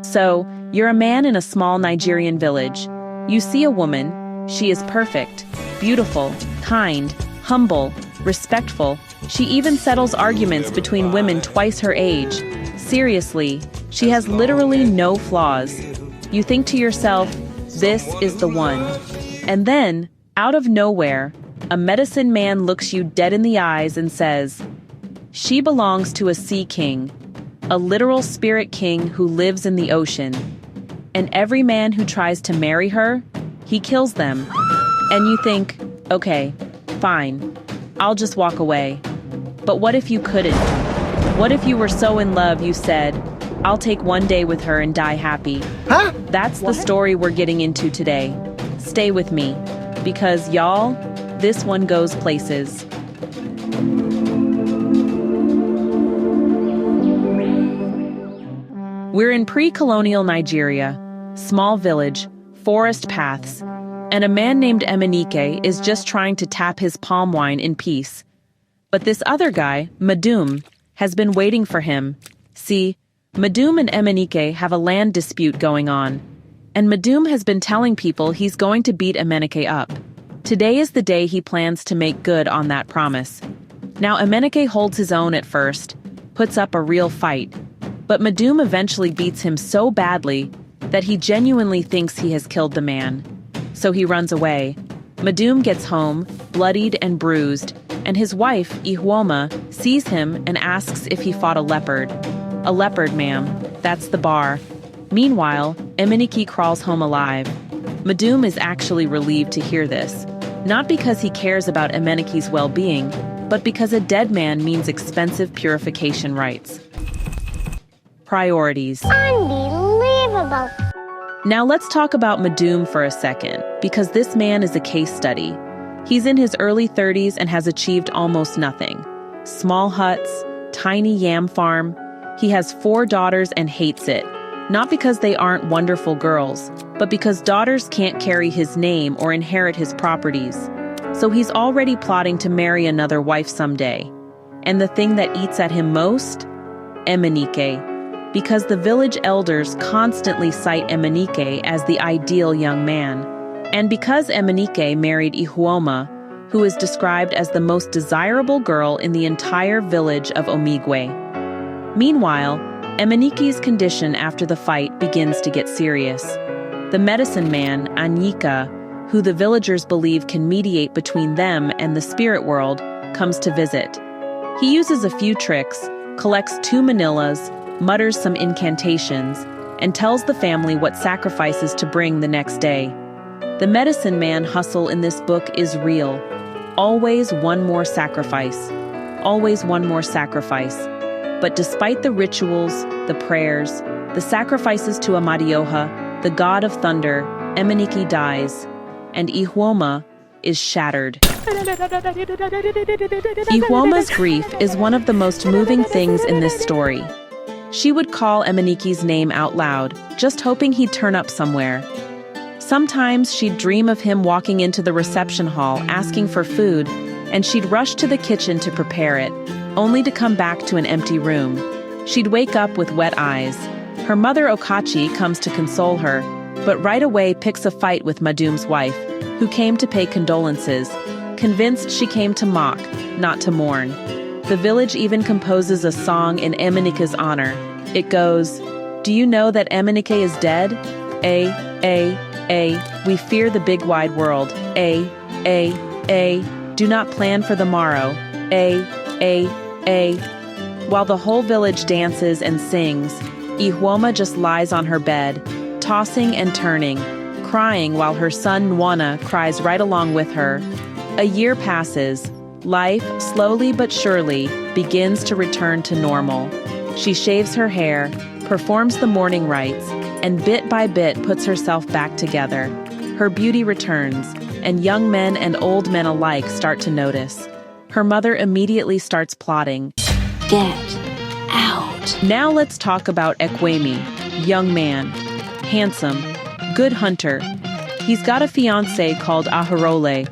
So, you're a man in a small Nigerian village. You see a woman. She is perfect, beautiful, kind, humble, respectful. She even settles arguments between women twice her age. Seriously, she has literally no flaws. You think to yourself, this is the one. And then, out of nowhere, a medicine man looks you dead in the eyes and says, she belongs to a sea king, a literal spirit king who lives in the ocean. And every man who tries to marry her, he kills them. And you think, okay, fine, I'll just walk away. But what if you couldn't? What if you were so in love you said, I'll take one day with her and die happy? Huh? That's the story we're getting into today. Stay with me, because y'all, this one goes places. We're in pre-colonial Nigeria, small village, forest paths, and a man named Emenike is just trying to tap his palm wine in peace. But this other guy, Madume, has been waiting for him. See, Madume and Emenike have a land dispute going on, and Madume has been telling people he's going to beat Emenike up. Today is the day he plans to make good on that promise. Now Emenike holds his own at first, puts up a real fight, but Madume eventually beats him so badly that he genuinely thinks he has killed the man. So he runs away. Madume gets home, bloodied and bruised, and his wife, Ihuoma, sees him and asks if he fought a leopard. A leopard, ma'am. That's the bar. Meanwhile, Emenike crawls home alive. Madume is actually relieved to hear this, not because he cares about Emenike's well-being, but because a dead man means expensive purification rites. Priorities. Unbelievable. Now let's talk about Madume for a second, because this man is a case study. He's in his early 30s and has achieved almost nothing. Small huts, tiny yam farm. He has 4 daughters and hates it. Not because they aren't wonderful girls, but because daughters can't carry his name or inherit his properties. So he's already plotting to marry another wife someday. And the thing that eats at him most? Emenike. Because the village elders constantly cite Emenike as the ideal young man. And because Emenike married Ihuoma, who is described as the most desirable girl in the entire village of Omigwe. Meanwhile, Emenike's condition after the fight begins to get serious. The medicine man, Anyika, who the villagers believe can mediate between them and the spirit world, comes to visit. He uses a few tricks, collects 2 manillas, mutters some incantations, and tells the family what sacrifices to bring the next day. The medicine man hustle in this book is real. Always one more sacrifice. Always one more sacrifice. But despite the rituals, the prayers, the sacrifices to Amadioha, the god of thunder, Emenike dies, and Ihuoma is shattered. Ihuoma's grief is one of the most moving things in this story. She would call Emenike's name out loud, just hoping he'd turn up somewhere. Sometimes she'd dream of him walking into the reception hall asking for food, and she'd rush to the kitchen to prepare it, only to come back to an empty room. She'd wake up with wet eyes. Her mother Okachi comes to console her, but right away picks a fight with Madume's wife, who came to pay condolences, convinced she came to mock, not to mourn. The village even composes a song in Emenike's honor. It goes, "Do you know that Emenike is dead? We fear the big wide world. Do not plan for the morrow. While the whole village dances and sings, Ihuoma just lies on her bed, tossing and turning, crying while her son Nwana cries right along with her. A year passes. Life, slowly but surely, begins to return to normal. She shaves her hair, performs the morning rites, and bit by bit puts herself back together. Her beauty returns, and young men and old men alike start to notice. Her mother immediately starts plotting. Get out. Now let's talk about Ekwueme, young man, handsome, good hunter. He's got a fiancée called Ahurole.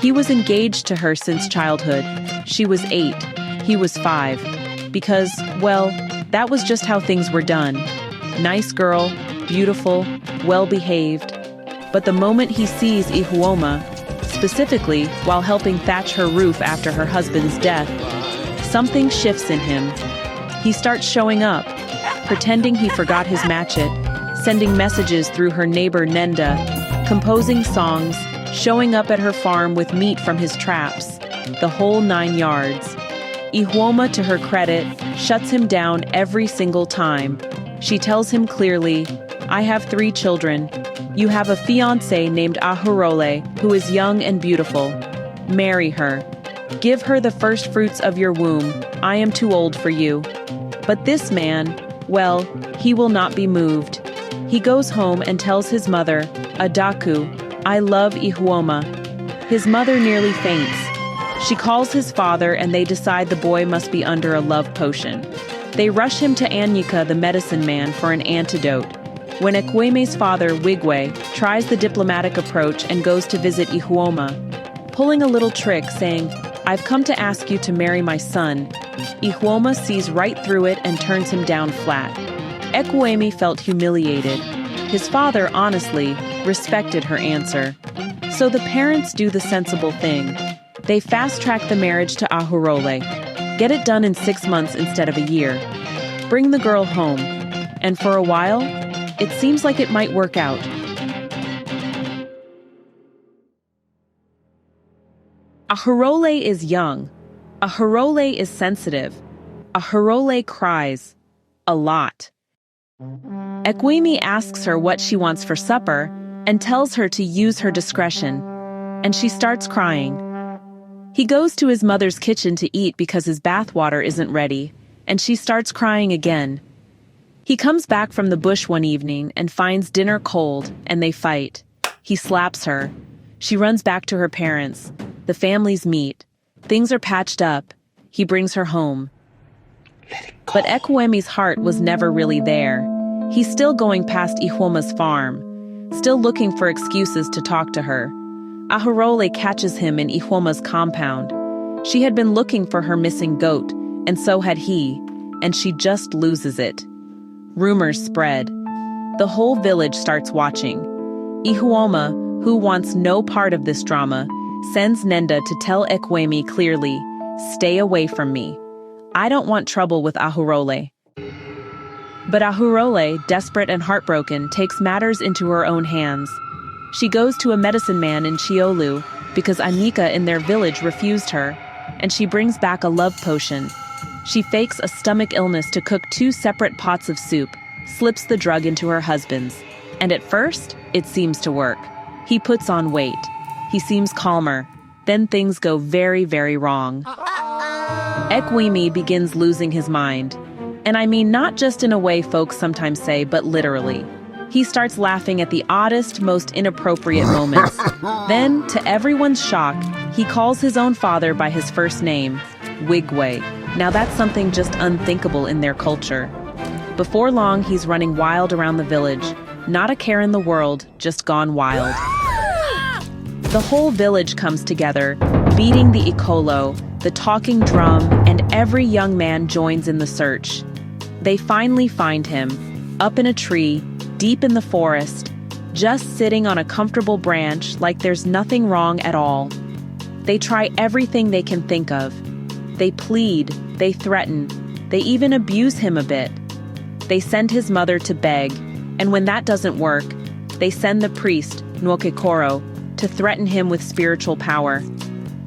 He was engaged to her since childhood. She was 8. He was 5. Because, well, That was just how things were done. Nice girl, beautiful, well-behaved. But the moment he sees Ihuoma, specifically while helping thatch her roof after her husband's death, something shifts in him. He starts showing up, pretending he forgot his matchet, sending messages through her neighbor Nenda, composing songs, showing up at her farm with meat from his traps, the whole 9 yards. Ihuoma, to her credit, shuts him down every single time. She tells him clearly, "I have 3 children. You have a fiancé named Ahurole, who is young and beautiful. Marry her. Give her the first fruits of your womb. I am too old for you." But this man, well, he will not be moved. He goes home and tells his mother, Adaku, "I love Ihuoma." His mother nearly faints. She calls his father and they decide the boy must be under a love potion. They rush him to Anyika, the medicine man, for an antidote. When Ekwueme's father, Wigwe, tries the diplomatic approach and goes to visit Ihuoma, pulling a little trick saying, "I've come to ask you to marry my son," Ihuoma sees right through it and turns him down flat. Ekwueme felt humiliated. His father, honestly, respected her answer. So the parents do the sensible thing. They fast-track the marriage to Ahurole. Get it done in 6 months instead of a year. Bring the girl home. And for a while, it seems like it might work out. Ahurole is young. Ahurole is sensitive. Ahurole cries. A lot. Ekwueme asks her what she wants for supper and tells her to use her discretion. And she starts crying. He goes to his mother's kitchen to eat because his bathwater isn't ready, and she starts crying again. He comes back from the bush one evening and finds dinner cold, and they fight. He slaps her. She runs back to her parents. The families meet. Things are patched up. He brings her home. But Ekwueme's heart was never really there. He's still going past Ihuoma's farm, still looking for excuses to talk to her. Ahurole catches him in Ihuoma's compound. She had been looking for her missing goat, and so had he, and she just loses it. Rumors spread. The whole village starts watching. Ihuoma, who wants no part of this drama, sends Nenda to tell Ekwueme clearly, "Stay away from me. I don't want trouble with Ahurole." But Ahurole, desperate and heartbroken, takes matters into her own hands. She goes to a medicine man in Chiolu because Anyika in their village refused her, and she brings back a love potion. She fakes a stomach illness to cook 2 separate pots of soup, slips the drug into her husband's, and at first, it seems to work. He puts on weight. He seems calmer. Then things go very, very wrong. Ekwueme begins losing his mind. And I mean not just in a way folks sometimes say, but literally. He starts laughing at the oddest, most inappropriate moments. Then, to everyone's shock, he calls his own father by his first name, Wigwe. Now that's something just unthinkable in their culture. Before long, he's running wild around the village. Not a care in the world, just gone wild. The whole village comes together, beating the ikolo, the talking drum, and every young man joins in the search. They finally find him, up in a tree, deep in the forest, just sitting on a comfortable branch like there's nothing wrong at all. They try everything they can think of. They plead, they threaten, they even abuse him a bit. They send his mother to beg, and when that doesn't work, they send the priest, Nwokekoro, to threaten him with spiritual power.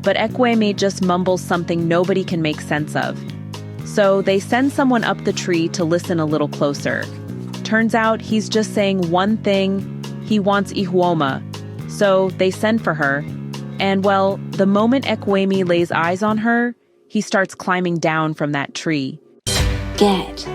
But Ekwueme just mumbles something nobody can make sense of. So they send someone up the tree to listen a little closer. Turns out he's just saying one thing: he wants Ihuoma. So they send for her. And well, the moment Ekwueme lays eyes on her, he starts climbing down from that tree. Get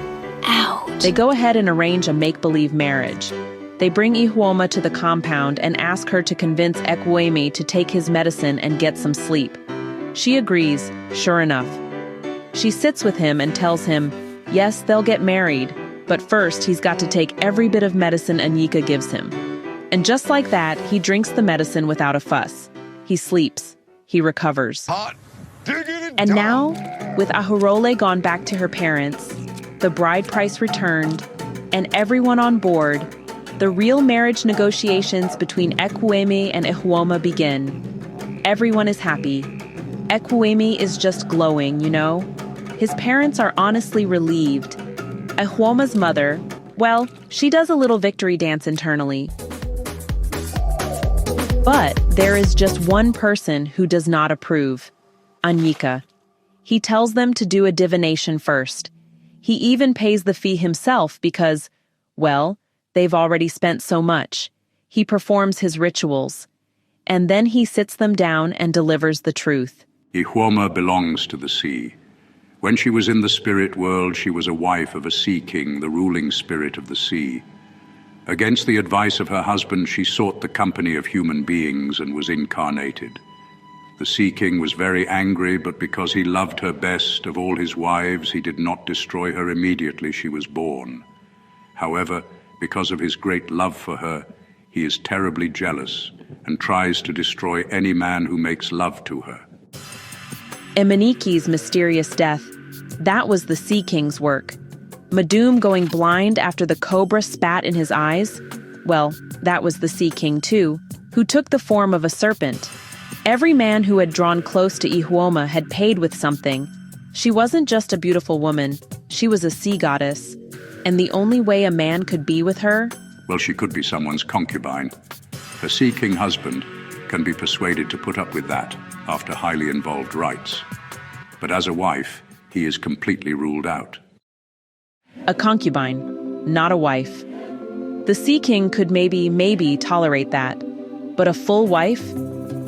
out. They go ahead and arrange a make-believe marriage. They bring Ihuoma to the compound and ask her to convince Ekwueme to take his medicine and get some sleep. She agrees, sure enough. She sits with him and tells him, yes, they'll get married, but first he's got to take every bit of medicine Anyika gives him. And just like that, he drinks the medicine without a fuss. He sleeps. He recovers. And now, with Ahurole gone back to her parents, the bride price returned, and everyone on board, the real marriage negotiations between Ekwueme and Ihuoma begin. Everyone is happy. Ekwueme is just glowing, you know? His parents are honestly relieved. Ihuoma's mother, well, she does a little victory dance internally. But there is just one person who does not approve, Anyika. He tells them to do a divination first. He even pays the fee himself because, well, they've already spent so much. He performs his rituals. And then he sits them down and delivers the truth. Ihuoma belongs to the sea. When she was in the spirit world, she was a wife of a sea king, the ruling spirit of the sea. Against the advice of her husband, she sought the company of human beings and was incarnated. The sea king was very angry, but because he loved her best of all his wives, he did not destroy her immediately she was born. However, because of his great love for her, he is terribly jealous and tries to destroy any man who makes love to her. Emenike's mysterious death, that was the Sea King's work. Madume going blind after the cobra spat in his eyes, well, that was the Sea King too, who took the form of a serpent. Every man who had drawn close to Ihuoma had paid with something. She wasn't just a beautiful woman, she was a sea goddess. And the only way a man could be with her? Well, she could be someone's concubine. Her Sea King husband can be persuaded to put up with that after highly involved rites. But as a wife, he is completely ruled out. A concubine, not a wife. The Sea King could maybe tolerate that. But a full wife?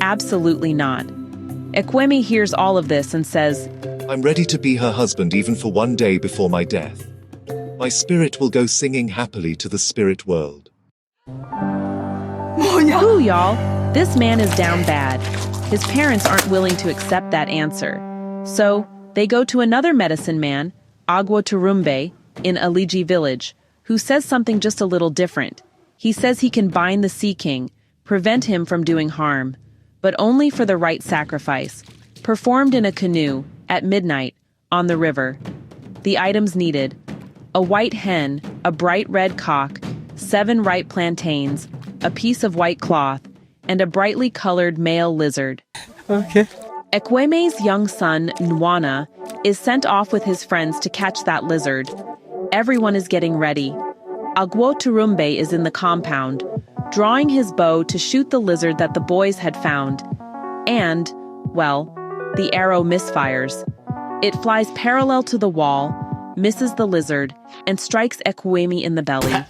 Absolutely not. Ekwueme hears all of this and says, I'm ready to be her husband even for one day before my death. My spirit will go singing happily to the spirit world. Ooh, y'all, this man is down bad. His parents aren't willing to accept that answer. So, they go to another medicine man, Agwo in Elechi village, who says something just a little different. He says he can bind the Sea King, prevent him from doing harm, but only for the right sacrifice, performed in a canoe, at midnight, on the river. The items needed: a white hen, a bright red cock, 7 ripe plantains, a piece of white cloth, and a brightly colored male lizard. Okay. Ekwueme's young son, Nwana, is sent off with his friends to catch that lizard. Everyone is getting ready. Agwo is in the compound, drawing his bow to shoot the lizard that the boys had found. And, well, the arrow misfires. It flies parallel to the wall, misses the lizard, and strikes Ekwueme in the belly.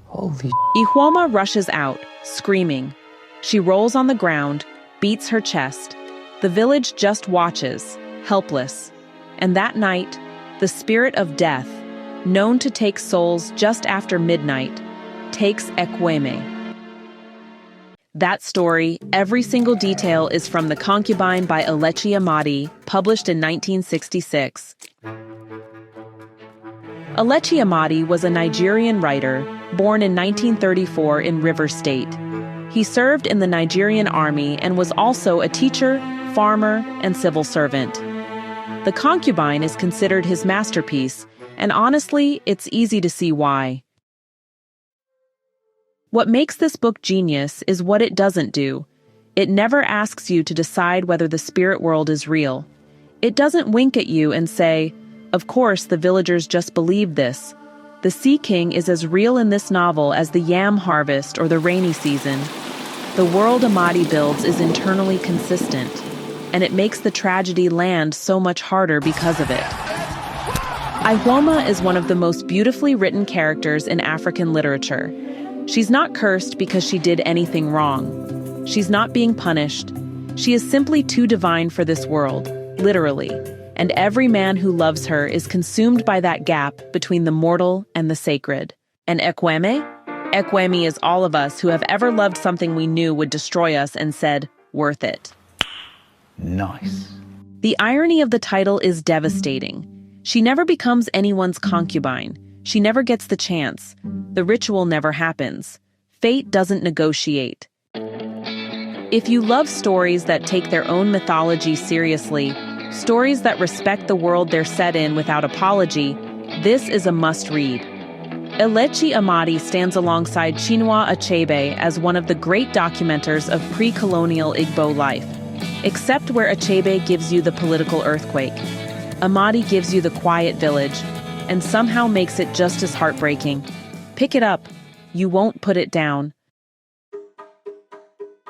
Holy Ihuoma rushes out, screaming. She rolls on the ground, beats her chest. The village just watches, helpless. And that night, the spirit of death, known to take souls just after midnight, takes Ekwueme. That story, every single detail, is from The Concubine by Elechi Amadi, published in 1966. Elechi Amadi was a Nigerian writer, born in 1934 in Rivers State. He served in the Nigerian army and was also a teacher, farmer, and civil servant. The Concubine is considered his masterpiece, and honestly, it's easy to see why. What makes this book genius is what it doesn't do. It never asks you to decide whether the spirit world is real. It doesn't wink at you and say, of course, the villagers just believe this. The Sea King is as real in this novel as the yam harvest or the rainy season. The world Amadi builds is internally consistent, and it makes the tragedy land so much harder because of it. Ihuoma is one of the most beautifully written characters in African literature. She's not cursed because she did anything wrong. She's not being punished. She is simply too divine for this world, literally, and every man who loves her is consumed by that gap between the mortal and the sacred. And Ekwueme? Ekwueme is all of us who have ever loved something we knew would destroy us and said, worth it. nice. The irony of the title is devastating. She never becomes anyone's concubine. She never gets the chance. The ritual never happens. Fate doesn't negotiate. If you love stories that take their own mythology seriously, stories that respect the world they're set in without apology, This is a must-read. Elechi Amadi stands alongside Chinua Achebe as one of the great documenters of pre-colonial Igbo life. Except where Achebe gives you the political earthquake, Amadi gives you the quiet village, and somehow makes it just as heartbreaking. Pick it up. You won't put it down.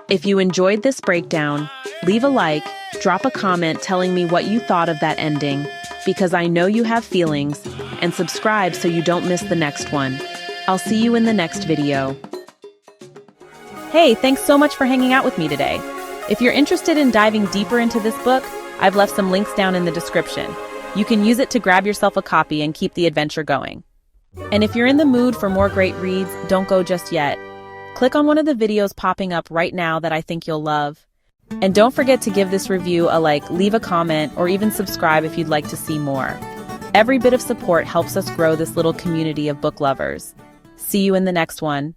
If you enjoyed this breakdown, leave a like, drop a comment telling me what you thought of that ending, because I know you have feelings, and subscribe so you don't miss the next one. I'll see you in the next video. Hey, thanks so much for hanging out with me today. If you're interested in diving deeper into this book, I've left some links down in the description. You can use it to grab yourself a copy and keep the adventure going. And if you're in the mood for more great reads, don't go just yet. Click on one of the videos popping up right now that I think you'll love. And don't forget to give this review a like, leave a comment, or even subscribe if you'd like to see more. Every bit of support helps us grow this little community of book lovers. See you in the next one.